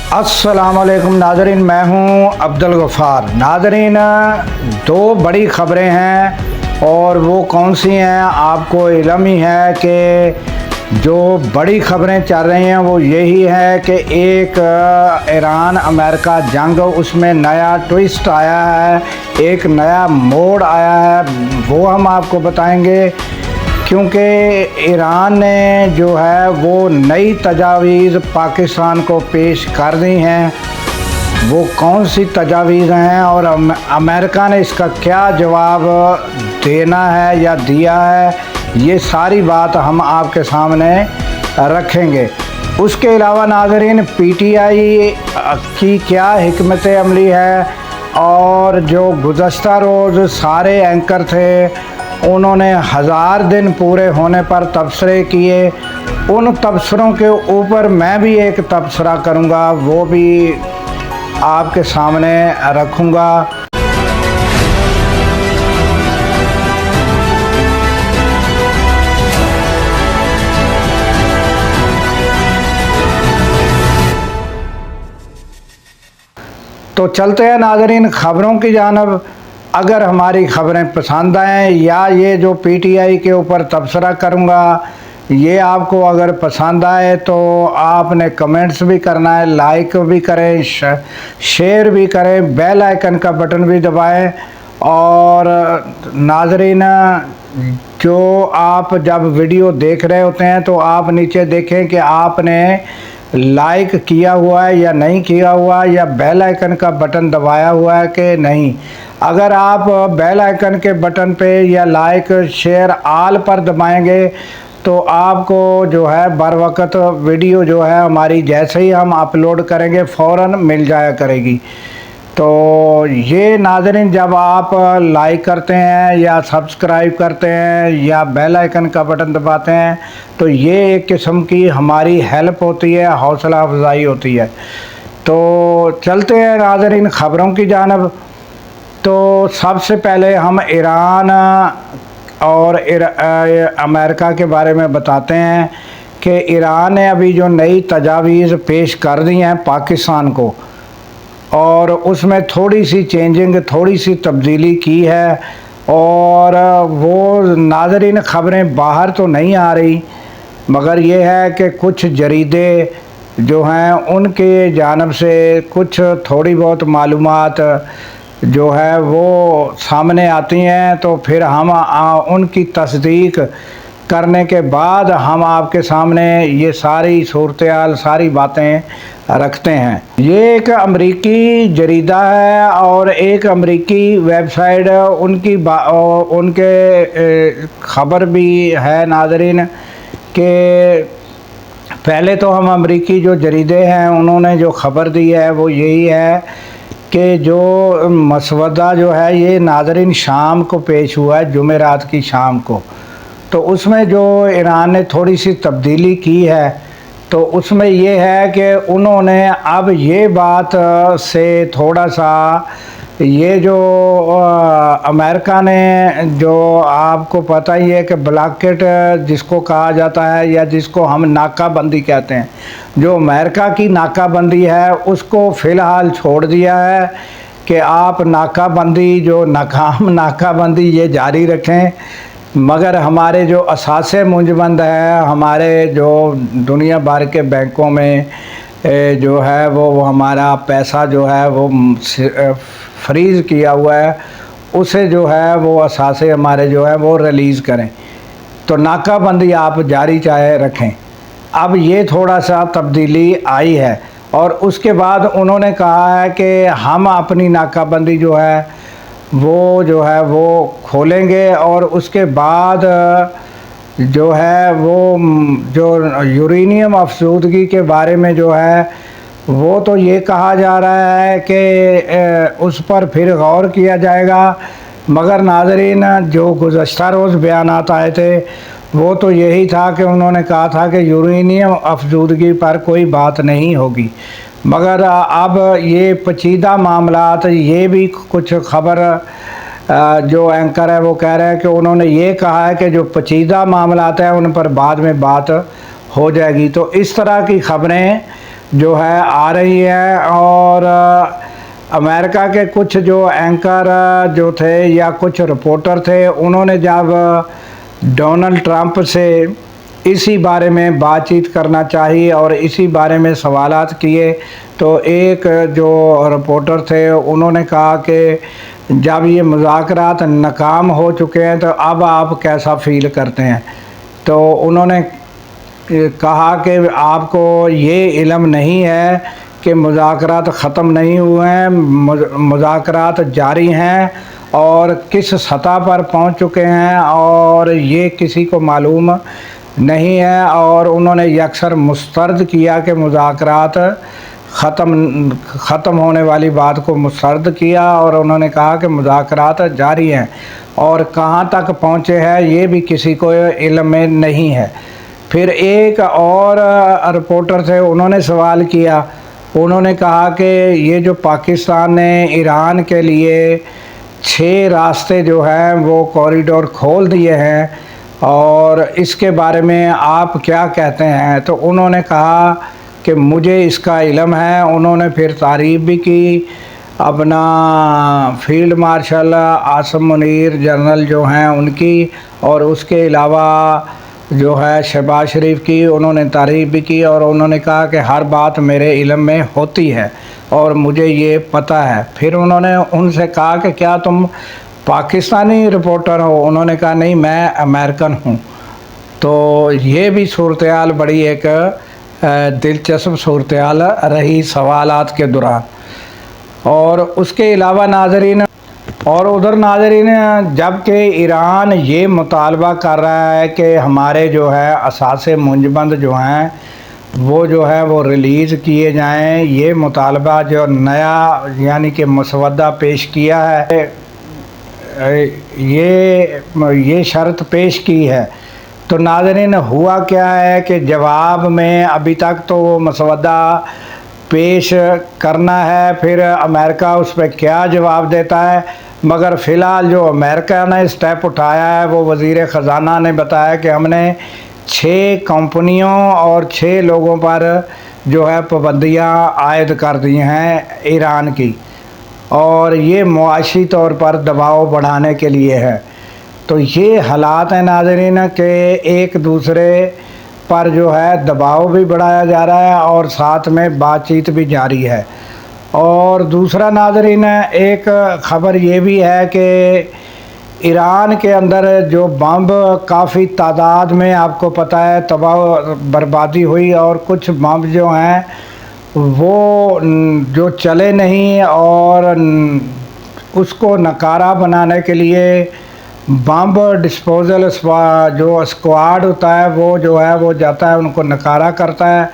अस्सलामुअलैकुम नाज़रीन, मैं हूं अब्दुल गफ़ार। नाज़रीन, दो बड़ी ख़बरें हैं और वो कौन सी हैं आपको इल्म ही है कि जो बड़ी ख़बरें चल रही हैं वो यही है कि एक ईरान अमेरिका जंग, उसमें नया ट्विस्ट आया है, एक नया मोड़ आया है, वो हम आपको बताएंगे। क्योंकि ईरान ने जो है वो नई तजावीज़ पाकिस्तान को पेश कर दी हैं। वो कौन सी तजावीज़ हैं और अमेरिका ने इसका क्या जवाब देना है या दिया है, ये सारी बात हम आपके सामने रखेंगे। उसके अलावा नाज़रीन, पीटीआई की क्या हिकमत अमली है और जो गुज़श्ता रोज़ सारे एंकर थे उन्होंने 1000 दिन पूरे होने पर तबसरे किए, उन तबसरों के ऊपर मैं भी एक तबसरा करूँगा, वो भी आपके सामने रखूँगा। तो चलते हैं नाज़रीन ख़बरों की जानब। अगर हमारी ख़बरें पसंद आएँ या ये जो पीटीआई के ऊपर तबसरा करूँगा ये आपको अगर पसंद आए तो आपने कमेंट्स भी करना है, लाइक भी करें, शेयर भी करें, बेल आइकन का बटन भी दबाएं। और नाज़रीन, जो आप जब वीडियो देख रहे होते हैं तो आप नीचे देखें कि आपने लाइक किया हुआ है या नहीं किया हुआ, या बेल आइकन का बटन दबाया हुआ है कि नहीं। अगर आप बेल आइकन के बटन पे या लाइक शेयर आल पर दबाएंगे तो आपको जो है बर वक्त वीडियो जो है हमारी जैसे ही हम अपलोड करेंगे फ़ौरन मिल जाया करेगी। तो ये नाज़रीन, जब आप लाइक करते हैं या सब्सक्राइब करते हैं या बेल आइकन का बटन दबाते हैं तो ये एक किस्म की हमारी हेल्प होती है, हौसला अफजाई होती है। तो चलते हैं नाज़रीन ख़बरों की जानब। तो सबसे पहले हम ईरान और अमेरिका के बारे में बताते हैं कि ईरान ने अभी जो नई तजावीज़ पेश कर दी हैं पाकिस्तान को, और उसमें थोड़ी सी चेंजिंग, थोड़ी सी तब्दीली की है। और वो नाज़रीन ख़बरें बाहर तो नहीं आ रही, मगर ये है कि कुछ जरीदे जो हैं उनके जानब से कुछ थोड़ी बहुत मालूमात जो है वो सामने आती हैं। तो फिर हम उनकी तस्दीक करने के बाद हम आपके सामने ये सारी सूरत-ए-हाल, सारी बातें रखते हैं। ये एक अमरीकी जरीदा है और एक अमरीकी वेबसाइट, उनके ख़बर भी है नाज़रीन कि पहले तो हम अमरीकी जो जरीदे हैं उन्होंने जो ख़बर दी है वो यही है कि जो मसवदा जो है ये नाज़रीन शाम को पेश हुआ है, जुमेरात की शाम को। तो उसमें जो ईरान ने थोड़ी सी तब्दीली की है तो उसमें ये है कि उन्होंने अब ये बात से थोड़ा सा, ये जो अमेरिका ने, जो आपको पता ही है कि ब्लॉकेट जिसको कहा जाता है या जिसको हम नाकाबंदी कहते हैं, जो अमेरिका की नाकाबंदी है उसको फ़िलहाल छोड़ दिया है कि आप नाकाबंदी, जो नाकाम नाकाबंदी ये जारी रखें। मगर हमारे जो असासे मुंजमंद है, हमारे जो दुनिया भर के बैंकों में जो है वो हमारा पैसा जो है वो फ्रीज़ किया हुआ है, उसे जो है वो असासे हमारे जो है वो रिलीज़ करें। तो नाकाबंदी आप जारी चाहे रखें। अब ये थोड़ा सा तब्दीली आई है और उसके बाद उन्होंने कहा है कि हम अपनी नाकाबंदी जो है वो खोलेंगे और उसके बाद जो है वो जो यूरेनियम अफसूदगी के बारे में जो है वो तो ये कहा जा रहा है कि उस पर फिर गौर किया जाएगा। मगर नाज़रीन, जो गुज़श्ता रोज़ बयानात आए थे वो तो यही था कि उन्होंने कहा था कि यूरेनियम अफसूदगी पर कोई बात नहीं होगी। मगर अब ये पेचीदा मामलात, ये भी कुछ ख़बर जो एंकर है वो कह रहे हैं कि उन्होंने ये कहा है कि जो पेचीदा मामलात हैं उन पर बाद में बात हो जाएगी। तो इस तरह की ख़बरें जो है आ रही है। और अमेरिका के कुछ जो एंकर जो थे या कुछ रिपोर्टर थे, उन्होंने जब डोनाल्ड ट्रंप से इसी बारे में बातचीत करना चाहिए और इसी बारे में सवालात किए, तो एक जो रिपोर्टर थे उन्होंने कहा कि जब ये मुज़ाकरात नाकाम हो चुके हैं तो अब आप कैसा फ़ील करते हैं। तो उन्होंने कहा कि आपको ये इल्म नहीं है कि मुज़ाकरात ख़त्म नहीं हुए हैं, मुज़ाकरात जारी हैं और किस सतह पर पहुंच चुके हैं और ये किसी को मालूम नहीं है। और उन्होंने यकसर मुस्तरद किया कि मुज़ाकरात ख़त्म होने वाली बात को मुस्तरद किया और उन्होंने कहा कि मुज़ाकरात जारी हैं और कहाँ तक पहुँचे हैं ये भी किसी को इल्म में नहीं है। फिर एक और रिपोर्टर थे, उन्होंने सवाल किया, उन्होंने कहा कि ये जो पाकिस्तान ने ईरान के लिए 6 रास्ते जो हैं वो कॉरिडोर खोल दिए हैं और इसके बारे में आप क्या कहते हैं। तो उन्होंने कहा कि मुझे इसका इल्म है। उन्होंने फिर तारीफ़ भी की अपना field marshal Asim Munir general जो हैं उनकी, और उसके अलावा जो है शहबाज शरीफ की उन्होंने तारीफ़ भी की और उन्होंने कहा कि हर बात मेरे इल्म में होती है और मुझे ये पता है। फिर उन्होंने उनसे कहा कि क्या तुम पाकिस्तानी रिपोर्टर हो। उन्होंने कहा नहीं, मैं अमेरिकन हूँ। तो ये भी सूरत-ए-हाल बड़ी एक दिलचस्प सूरत-ए-हाल रही सवालात के दौरान। और उसके अलावा नाज़रीन, और उधर नाज़रीन, जबकि ईरान ये मुतालबा कर रहा है कि हमारे जो है असासे मुंजमद जो हैं वो जो है वो रिलीज़ किए जाएं, ये मुतालबा जो नया यानी कि मसवदा पेश किया है, ये शर्त पेश की है। तो नाज़रीन हुआ क्या है कि जवाब में अभी तक तो वो मसवदा पेश करना है, फिर अमेरिका उस पर क्या जवाब देता है। मगर फ़िलहाल जो अमेरिका ने स्टेप उठाया है वो वज़ीर ख़जाना ने बताया कि हमने 6 कंपनियों और 6 लोगों पर जो है पाबंदियाँ आयद कर दी हैं ईरान की, और ये मुआशी तौर पर दबाव बढ़ाने के लिए है। तो ये हालात हैं नाज़रीन कि एक दूसरे पर जो है दबाव भी बढ़ाया जा रहा है और साथ में बातचीत भी जारी है। और दूसरा नाज़रीन, एक ख़बर ये भी है कि ईरान के अंदर जो बम काफ़ी तादाद में आपको पता है तबाह बर्बादी हुई, और कुछ बम जो हैं वो जो चले नहीं और उसको नकारा बनाने के लिए बम डिस्पोजल जो स्क्वाड होता है वो जो है वो जाता है, उनको नकारा करता है,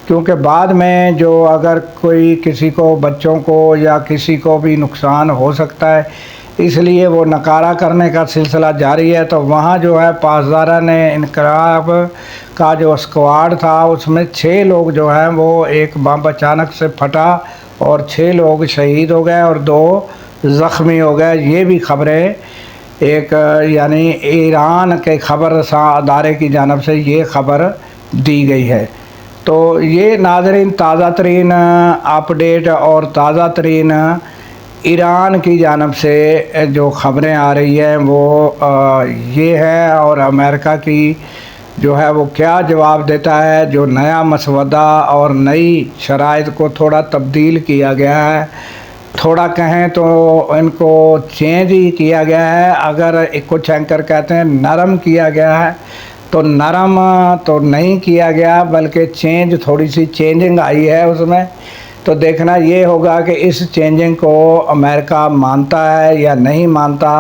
क्योंकि बाद में जो अगर कोई किसी को, बच्चों को या किसी को भी नुकसान हो सकता है, इसलिए वो नकारा करने का सिलसिला जारी है। तो वहाँ जो है पासदारा ने इनकलाब का जो स्क्वाड था उसमें 6 लोग जो हैं वो एक बम अचानक से फटा और 6 लोग शहीद हो गए और 2 ज़ख्मी हो गए। ये भी ख़बरें एक यानी ईरान के ख़बर रसां अदारे की जानिब से ये ख़बर दी गई है। तो ये नाज़रीन ताज़ा तरीन अपडेट और ताज़ा तरीन ईरान की जानिब से जो ख़बरें आ रही हैं वो ये है, और अमेरिका की जो है वो क्या जवाब देता है। जो नया मसवदा और नई शराइत को थोड़ा तब्दील किया गया है, थोड़ा कहें तो इनको चेंज ही किया गया है। अगर कुछ एंकर कहते हैं नरम किया गया है, तो नरम तो नहीं किया गया बल्कि चेंज, थोड़ी सी चेंजिंग आई है उसमें। तो देखना ये होगा कि इस चेंजिंग को अमेरिका मानता है या नहीं मानता,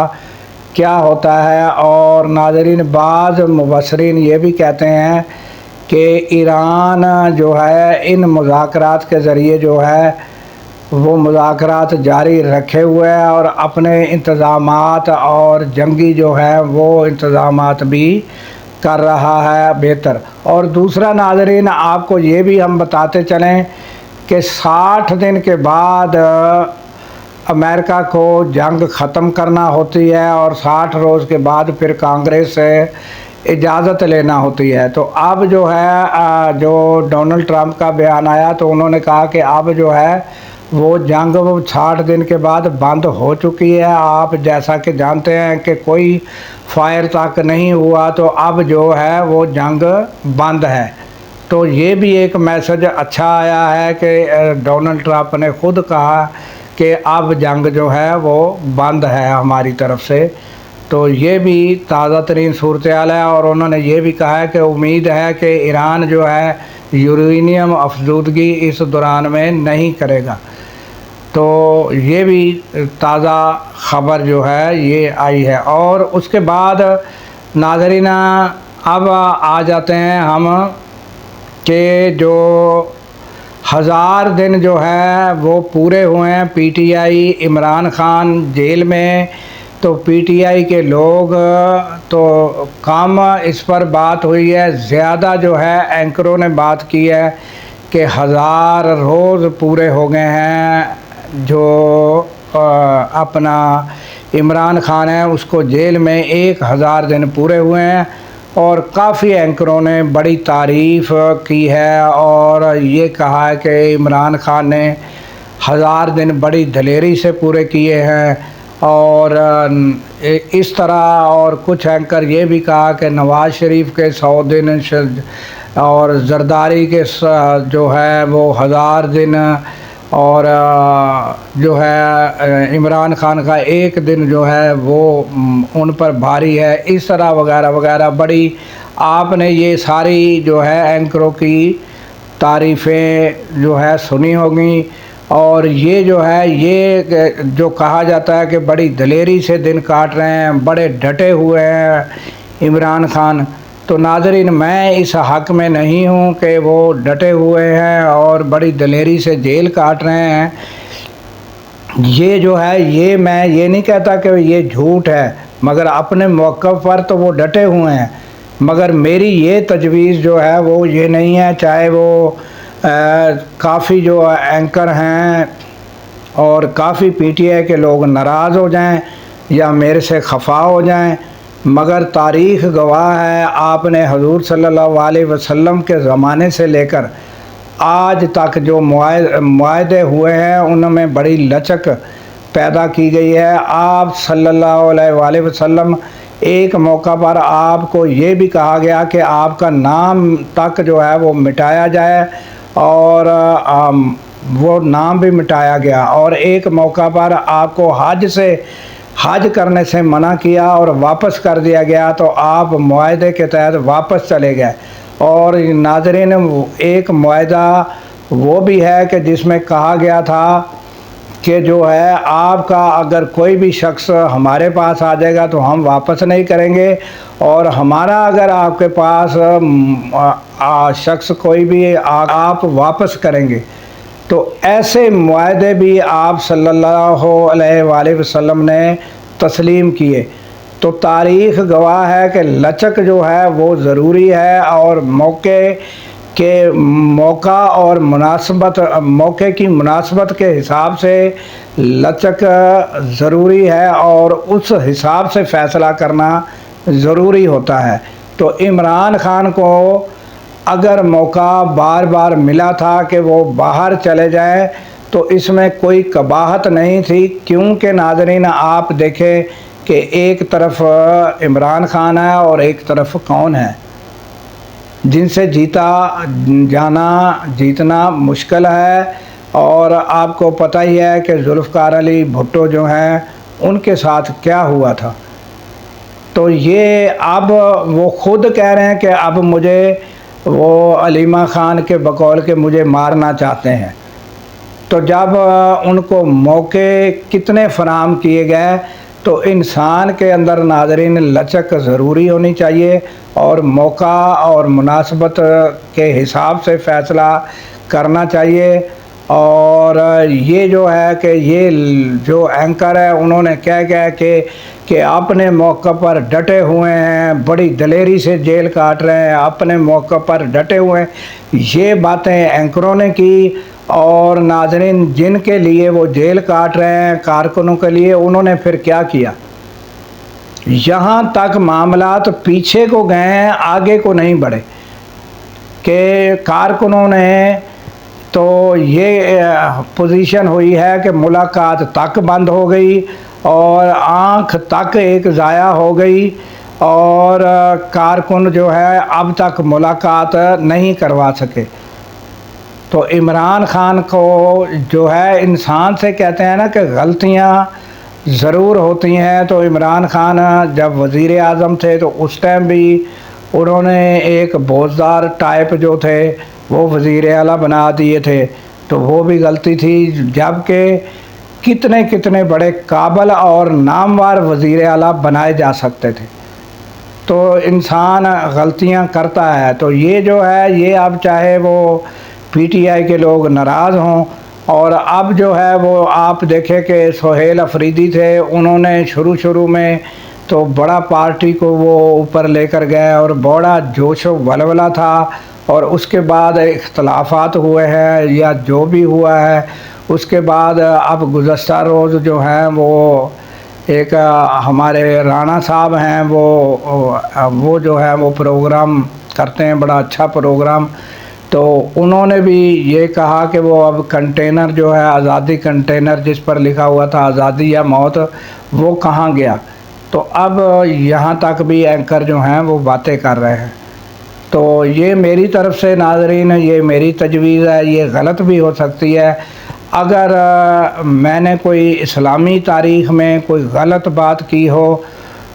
क्या होता है। और नाज़रीन, बाज़ मुबसरीन ये भी कहते हैं कि ईरान जो है इन मुज़ाकरात के ज़रिए जो है वो मुज़ाकरात जारी रखे हुए हैं और अपने इंतज़ामात और जंगी जो है वो इंतज़ामात भी कर रहा है बेहतर। और दूसरा नाज़रीन, आपको ये भी हम बताते चलें कि 60 दिन के बाद अमेरिका को जंग ख़त्म करना होती है और 60 रोज़ के बाद फिर कांग्रेस से इजाज़त लेना होती है। तो अब जो है जो डोनाल्ड ट्रंप का बयान आया तो उन्होंने कहा कि अब जो है वो जंग वो 60 दिन के बाद बंद हो चुकी है। आप जैसा कि जानते हैं कि कोई फायर तक नहीं हुआ, तो अब जो है वो जंग बंद है। तो ये भी एक मैसेज अच्छा आया है कि डोनाल्ड ट्रंप ने खुद कहा कि अब जंग जो है वो बंद है हमारी तरफ से। तो ये भी ताज़ा तरीन सूरत हाल है। और उन्होंने ये भी कहा है कि उम्मीद है कि ईरान जो है यूरेनियम अफजूदगी इस दौरान में नहीं करेगा। तो ये भी ताज़ा ख़बर जो है ये आई है। और उसके बाद नाज़रीन अब आ जाते हैं हम कि जो 1000 दिन जो है वो पूरे हुए हैं पीटीआई इमरान खान जेल में। तो पीटीआई के लोग तो कम इस पर बात हुई है, ज़्यादा जो है एंकरों ने बात की है कि 1000 रोज़ पूरे हो गए हैं। जो अपना इमरान खान है उसको जेल में 1000 दिन पूरे हुए हैं। और काफ़ी एंकरों ने बड़ी तारीफ़ की है और ये कहा है कि इमरान खान ने 1000 दिन बड़ी दलेरी से पूरे किए हैं। और इस तरह और कुछ एंकर ये भी कहा कि नवाज़ शरीफ के 100 दिन और जरदारी के जो है वो 1000 दिन और जो है इमरान खान का 1 दिन जो है वो उन पर भारी है। इस तरह वगैरह वगैरह बड़ी आपने ये सारी जो है एंकरों की तारीफ़ें जो है सुनी होगी। और ये जो है ये जो कहा जाता है कि बड़ी दलेरी से दिन काट रहे हैं, बड़े डटे हुए हैं इमरान खान। तो नाज़रीन मैं इस हक़ में नहीं हूँ कि वो डटे हुए हैं और बड़ी दलेरी से जेल काट रहे हैं। ये जो है ये मैं ये नहीं कहता कि ये झूठ है, मगर अपने मौक़िफ़ पर तो वो डटे हुए हैं। मगर मेरी ये तजवीज़ जो है वो ये नहीं है, चाहे वो काफ़ी जो एंकर हैं और काफ़ी पीटीआई के लोग नाराज़ हो जाएं या मेरे से खफा हो जाएं, मगर तारीख़ गवाह है आपने हुज़ूर सल्लल्लाहु अलैहि वसल्लम के ज़माने से लेकर आज तक जो मुआहदे हुए हैं उनमें बड़ी लचक पैदा की गई है। आप सल्लल्लाहु अलैहि वसल्लम एक मौका पर आपको ये भी कहा गया कि आपका नाम तक जो है वो मिटाया जाए और वो नाम भी मिटाया गया। और एक मौका पर आपको हज करने से मना किया और वापस कर दिया गया, तो आप मुआहदे के तहत वापस चले गए। और नाज़रीन एक मुआहदा वो भी है कि जिसमें कहा गया था कि जो है आपका अगर कोई भी शख्स हमारे पास आ जाएगा तो हम वापस नहीं करेंगे, और हमारा अगर आपके पास शख्स कोई भी आप वापस करेंगे। तो ऐसे मुआहदे भी आप सल्लल्लाहु अलैहि वसल्लम ने तस्लीम किए। तो तारीख़ गवाह है कि लचक जो है वो ज़रूरी है और मौका और मौके की मुनासबत के हिसाब से लचक ज़रूरी है और उस हिसाब से फ़ैसला करना ज़रूरी होता है। तो इमरान खान को अगर मौका बार बार मिला था कि वो बाहर चले जाएं तो इसमें कोई कबाहत नहीं थी, क्योंकि नाज़रीन आप देखें कि एक तरफ इमरान खान है और एक तरफ कौन है जिनसे जीतना मुश्किल है। और आपको पता ही है कि जुल्फ़िकार अली भुट्टो जो हैं उनके साथ क्या हुआ था। तो ये अब वो ख़ुद कह रहे हैं कि अब मुझे वो अलीमा ख़ान के बकौल के मुझे मारना चाहते हैं। तो जब उनको मौके कितने फ़राहम किए गए, तो इंसान के अंदर नाज़रीन लचक ज़रूरी होनी चाहिए और मौका और मुनासबत के हिसाब से फ़ैसला करना चाहिए। और ये जो है कि ये जो एंकर है उन्होंने क्या कि अपने मौक़े पर डटे हुए हैं, बड़ी दलेरी से जेल काट रहे हैं, अपने मौक़े पर डटे हुए हैं, ये बातें एंकरों ने की। और नाज़रीन जिनके लिए वो जेल काट रहे हैं कारकुनों के लिए, उन्होंने फिर क्या किया? यहाँ तक मामलात पीछे को गए हैं, आगे को नहीं बढ़े कि कारकुनों ने तो ये पोजीशन हुई है कि मुलाकात तक बंद हो गई और आँख तक एक ज़ाया हो गई और कारकुन जो है अब तक मुलाकात नहीं करवा सके। तो इमरान खान को जो है, इंसान से कहते हैं ना कि गलतियाँ ज़रूर होती हैं। तो इमरान खान जब वज़ीर आज़म थे तो उस टाइम भी उन्होंने एक बोझदार टाइप जो थे वो वज़ीर आला बना दिए थे, तो वो भी गलती थी। जबकि कितने कितने बड़े काबिल और नामवर वज़ीर आला बनाए जा सकते थे। तो इंसान गलतियां करता है। तो ये जो है, ये अब चाहे वो पीटीआई के लोग नाराज़ हों, और अब जो है वो आप देखें कि सोहेल अफरीदी थे, उन्होंने शुरू में तो बड़ा पार्टी को वो ऊपर लेकर गए और बड़ा जोश व वलवला था, और उसके बाद इख्तलाफात हुए हैं या जो भी हुआ है, उसके बाद अब गुज़श्ता रोज़ जो है वो एक हमारे राणा साहब हैं, वो जो है वो प्रोग्राम करते हैं, बड़ा अच्छा प्रोग्राम। तो उन्होंने भी ये कहा कि वो अब कंटेनर जो है, आज़ादी कंटेनर जिस पर लिखा हुआ था आज़ादी या मौत, वो कहाँ गया। तो अब यहाँ तक भी एंकर जो हैं वो बातें कर रहे हैं। तो ये मेरी तरफ से नाज़रीन, ये मेरी तजवीज़ है, ये गलत भी हो सकती है। अगर मैंने कोई इस्लामी तारीख़ में कोई गलत बात की हो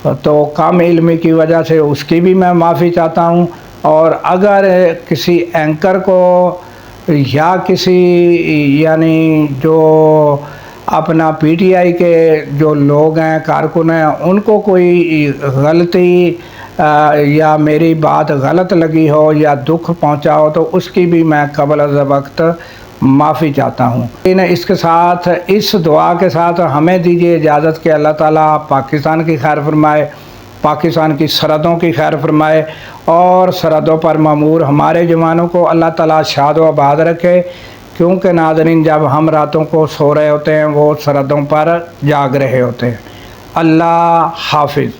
तो कम इल्मी की वजह से उसकी भी मैं माफ़ी चाहता हूँ। और अगर किसी एंकर को या किसी यानी जो अपना पीटीआई के जो लोग हैं, कारकुन हैं, उनको कोई गलती या मेरी बात गलत लगी हो या दुख पहुंचा हो तो उसकी भी मैं क़ब्ल अज़ वक्त माफ़ी चाहता हूँ। इसके साथ, इस दुआ के साथ हमें दीजिए इजाज़त कि अल्लाह ताला पाकिस्तान की खैर फरमाए, पाकिस्तान की सरहदों की खैर फरमाए, और सरहदों पर मामूर हमारे जवानों को अल्लाह ताला शाद व आबाद रखे। क्योंकि नाज़रीन, जब हम रातों को सो रहे होते हैं वो सरहदों पर जाग रहे होते हैं। अल्लाह हाफिज़।